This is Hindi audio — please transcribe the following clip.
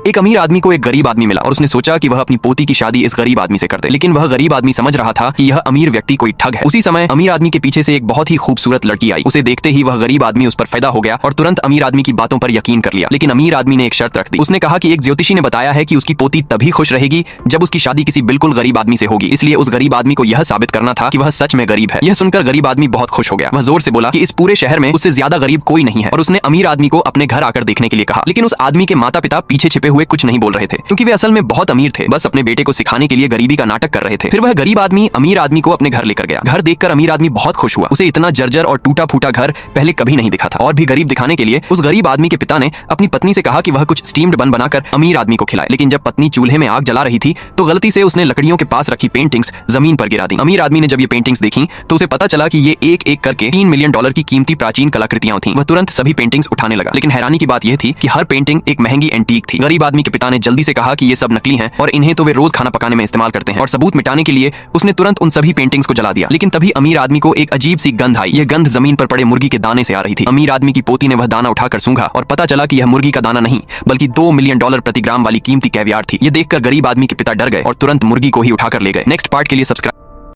एक अमीर आदमी को एक गरीब आदमी मिला और उसने सोचा कि वह अपनी पोती की शादी इस गरीब आदमी से कर दे, लेकिन वह गरीब आदमी समझ रहा था कि यह अमीर व्यक्ति कोई ठग है। उसी समय अमीर आदमी के पीछे से एक बहुत ही खूबसूरत लड़की आई। उसे देखते ही वह गरीब आदमी उस पर पैदा हो गया और तुरंत अमीर आदमी की बातों पर यकीन कर लिया। लेकिन अमीर आदमी ने एक शर्त रख दी। उसने कहा कि एक ज्योतिषी ने बताया है कि उसकी पोती तभी खुश रहेगी जब उसकी शादी किसी बिल्कुल गरीब आदमी से होगी, इसलिए उस गरीब आदमी को यह साबित करना था कि वह सच में गरीब है। यह सुनकर गरीब आदमी बहुत खुश हो गया। वह जोर से बोला कि इस पूरे शहर में उससे ज्यादा गरीब कोई नहीं है और उसने अमीर आदमी को अपने घर आकर देखने के लिए कहा। लेकिन उस आदमी के माता पिता पीछे छिपे हुए कुछ नहीं बोल रहे थे, क्योंकि वे असल में बहुत अमीर थे, बस अपने बेटे को सिखाने के लिए गरीबी का नाटक कर रहे थे। फिर वह गरीब आदमी अमीर आदमी को अपने घर लेकर गया। घर देखकर अमीर आदमी बहुत खुश हुआ। उसे इतना जर्जर और टूटा फूटा घर पहले कभी नहीं दिखा था। और भी गरीब दिखाने के लिए उस गरीब आदमी के पिता ने अपनी पत्नी से कहा कि वह कुछ स्टीम्ड बन बनाकर अमीर आदमी को खिलाए। लेकिन जब पत्नी चूल्हे में आग जला रही थी तो गलती से उसने लकड़ियों के पास रखी पेंटिंग्स जमीन पर गिरा दी। अमीर आदमी ने जब ये पेंटिंग्स देखी तो उसे पता चला कि ये एक एक करके $3 मिलियन की कीमती प्राचीन कलाकृतियां थीं। वह तुरंत सभी पेंटिंग्स उठाने लगा। लेकिन हैरानी की बात यह थी कि हर पेंटिंग एक महंगी एंटीक थी। गरीब आदमी के पिता ने जल्दी से कहा कि ये सब नकली हैं और इन्हें तो वे रोज खाना पकाने में इस्तेमाल करते हैं, और सबूत मिटाने के लिए उसने तुरंत उन सभी पेंटिंग्स को जला दिया। लेकिन तभी अमीर आदमी को एक अजीब सी गंध आई। यह गंध जमीन पर पड़े मुर्गी के दाने से आ रही थी। अमीर आदमी की पोती ने वह दाना उठाकर सूंघा और पता चला कि यह मुर्गी का दाना नहीं बल्कि $2 मिलियन प्रति ग्राम वाली कीमती कैवियार थी। यह देखकर गरीब आदमी के पिता डर गए और तुरंत मुर्गी को ही उठाकर ले गए। नेक्स्ट पार्ट के लिए सब्सक्राइब